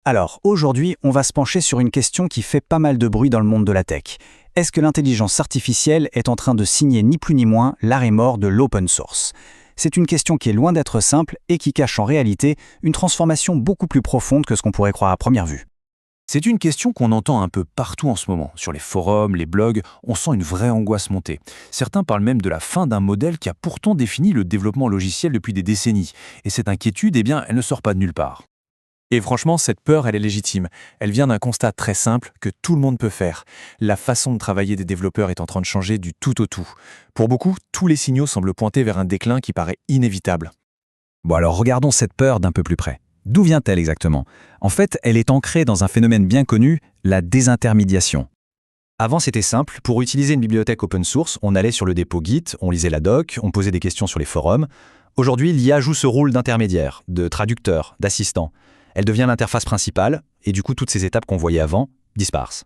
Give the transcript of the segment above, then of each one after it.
Alors, aujourd'hui, on va se pencher sur une question qui fait pas mal de bruit dans le monde de la tech. Est-ce que l'intelligence artificielle est en train de signer ni plus ni moins l'arrêt mort de l'open source? C'est une question qui est loin d'être simple et qui cache en réalité une transformation beaucoup plus profonde que ce qu'on pourrait croire à première vue. C'est une question qu'on entend un peu partout en ce moment. Sur les forums, les blogs, on sent une vraie angoisse monter. Certains parlent même de la fin d'un modèle qui a pourtant défini le développement logiciel depuis des décennies. Et cette inquiétude, elle ne sort pas de nulle part. Et franchement, cette peur, elle est légitime. Elle vient d'un constat très simple que tout le monde peut faire. La façon de travailler des développeurs est en train de changer du tout au tout. Pour beaucoup, tous les signaux semblent pointer vers un déclin qui paraît inévitable. Bon alors regardons cette peur d'un peu plus près. D'où vient-elle exactement? En fait, elle est ancrée dans un phénomène bien connu, la désintermédiation. Avant, c'était simple. Pour utiliser une bibliothèque open source, on allait sur le dépôt Git, on lisait la doc, on posait des questions sur les forums. Aujourd'hui, l'IA joue ce rôle d'intermédiaire, de traducteur, d'assistant. Elle devient l'interface principale, et du coup, toutes ces étapes qu'on voyait avant disparaissent.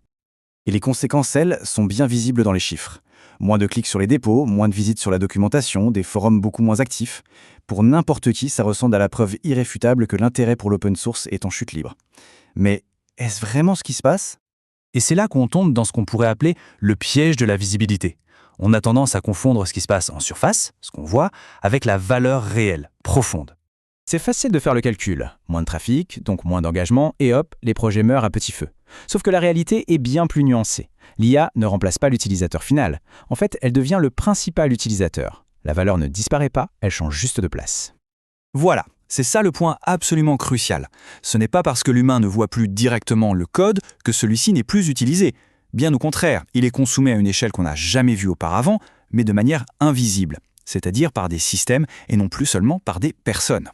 Et les conséquences, elles, sont bien visibles dans les chiffres. Moins de clics sur les dépôts, moins de visites sur la documentation, des forums beaucoup moins actifs. Pour n'importe qui, ça ressemble à la preuve irréfutable que l'intérêt pour l'open source est en chute libre. Mais est-ce vraiment ce qui se passe? Et c'est là qu'on tombe dans ce qu'on pourrait appeler le piège de la visibilité. On a tendance à confondre ce qui se passe en surface, ce qu'on voit, avec la valeur réelle, profonde. C'est facile de faire le calcul. Moins de trafic, donc moins d'engagement, et hop, les projets meurent à petit feu. Sauf que la réalité est bien plus nuancée. L'IA ne remplace pas l'utilisateur final. En fait, elle devient le principal utilisateur. La valeur ne disparaît pas, elle change juste de place. Voilà, c'est ça le point absolument crucial. Ce n'est pas parce que l'humain ne voit plus directement le code que celui-ci n'est plus utilisé. Bien au contraire, il est consommé à une échelle qu'on n'a jamais vue auparavant, mais de manière invisible, c'est-à-dire par des systèmes et non plus seulement par des personnes.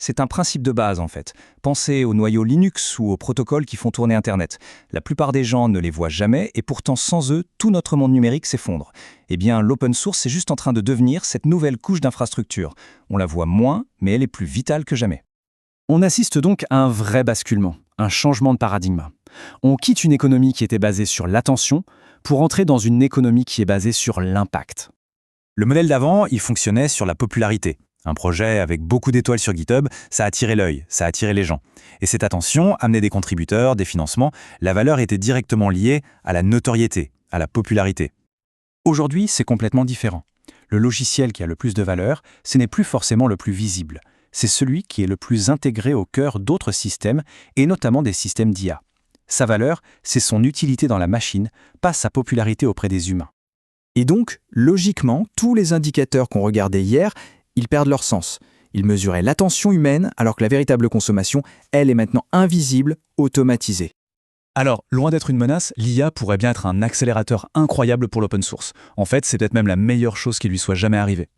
C'est un principe de base en fait. Pensez aux noyaux Linux ou aux protocoles qui font tourner Internet. La plupart des gens ne les voient jamais et pourtant sans eux, tout notre monde numérique s'effondre. Eh bien, l'open source est juste en train de devenir cette nouvelle couche d'infrastructure. On la voit moins, mais elle est plus vitale que jamais. On assiste donc à un vrai basculement, un changement de paradigme. On quitte une économie qui était basée sur l'attention pour entrer dans une économie qui est basée sur l'impact. Le modèle d'avant, il fonctionnait sur la popularité. Un projet avec beaucoup d'étoiles sur GitHub, ça attirait l'œil, ça attirait les gens. Et cette attention amenait des contributeurs, des financements. La valeur était directement liée à la notoriété, à la popularité. Aujourd'hui, c'est complètement différent. Le logiciel qui a le plus de valeur, ce n'est plus forcément le plus visible. C'est celui qui est le plus intégré au cœur d'autres systèmes, et notamment des systèmes d'IA. Sa valeur, c'est son utilité dans la machine, pas sa popularité auprès des humains. Et donc, logiquement, tous les indicateurs qu'on regardait hier, ils perdent leur sens. Ils mesuraient l'attention humaine, alors que la véritable consommation, elle, est maintenant invisible, automatisée. Alors, loin d'être une menace, l'IA pourrait bien être un accélérateur incroyable pour l'open source. En fait, c'est peut-être même la meilleure chose qui lui soit jamais arrivée.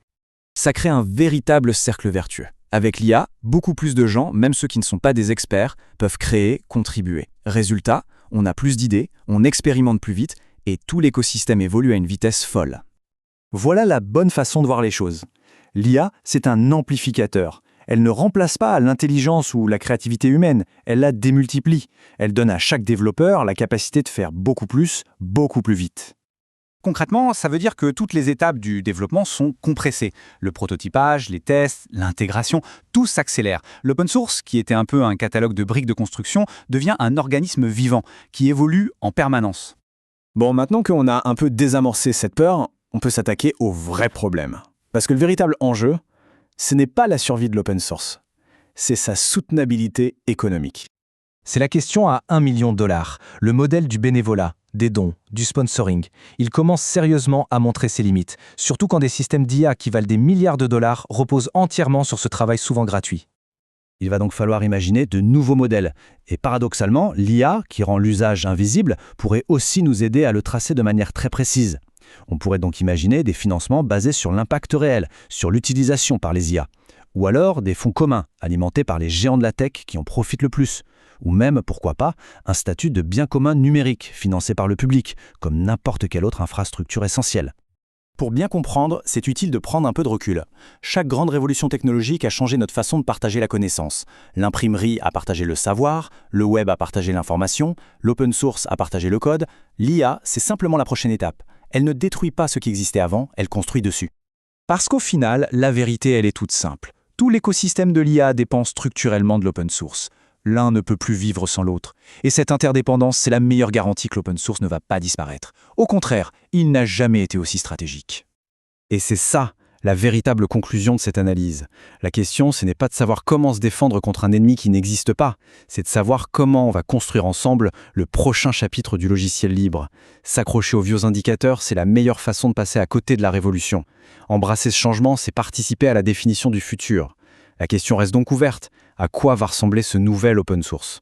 Ça crée un véritable cercle vertueux. Avec l'IA, beaucoup plus de gens, même ceux qui ne sont pas des experts, peuvent créer, contribuer. Résultat, on a plus d'idées, on expérimente plus vite, et tout l'écosystème évolue à une vitesse folle. Voilà la bonne façon de voir les choses. L'IA, c'est un amplificateur. Elle ne remplace pas l'intelligence ou la créativité humaine, elle la démultiplie. Elle donne à chaque développeur la capacité de faire beaucoup plus vite. Concrètement, ça veut dire que toutes les étapes du développement sont compressées. Le prototypage, les tests, l'intégration, tout s'accélère. L'open source, qui était un peu un catalogue de briques de construction, devient un organisme vivant qui évolue en permanence. Bon, maintenant qu'on a un peu désamorcé cette peur, on peut s'attaquer au vrai problème. Parce que le véritable enjeu, ce n'est pas la survie de l'open source, c'est sa soutenabilité économique. C'est la question à $1 million. Le modèle du bénévolat, des dons, du sponsoring. Il commence sérieusement à montrer ses limites, surtout quand des systèmes d'IA qui valent des milliards de dollars reposent entièrement sur ce travail souvent gratuit. Il va donc falloir imaginer de nouveaux modèles. Et paradoxalement, l'IA, qui rend l'usage invisible, pourrait aussi nous aider à le tracer de manière très précise. On pourrait donc imaginer des financements basés sur l'impact réel, sur l'utilisation par les IA. Ou alors des fonds communs, alimentés par les géants de la tech qui en profitent le plus. Ou même, pourquoi pas, un statut de bien commun numérique, financé par le public, comme n'importe quelle autre infrastructure essentielle. Pour bien comprendre, c'est utile de prendre un peu de recul. Chaque grande révolution technologique a changé notre façon de partager la connaissance. L'imprimerie a partagé le savoir, le web a partagé l'information, l'open source a partagé le code. L'IA, c'est simplement la prochaine étape. Elle ne détruit pas ce qui existait avant, elle construit dessus. Parce qu'au final, la vérité, elle est toute simple. Tout l'écosystème de l'IA dépend structurellement de l'open source. L'un ne peut plus vivre sans l'autre. Et cette interdépendance, c'est la meilleure garantie que l'open source ne va pas disparaître. Au contraire, il n'a jamais été aussi stratégique. Et c'est ça, la véritable conclusion de cette analyse. La question, ce n'est pas de savoir comment se défendre contre un ennemi qui n'existe pas, c'est de savoir comment on va construire ensemble le prochain chapitre du logiciel libre. S'accrocher aux vieux indicateurs, c'est la meilleure façon de passer à côté de la révolution. Embrasser ce changement, c'est participer à la définition du futur. La question reste donc ouverte. À quoi va ressembler ce nouvel open source ?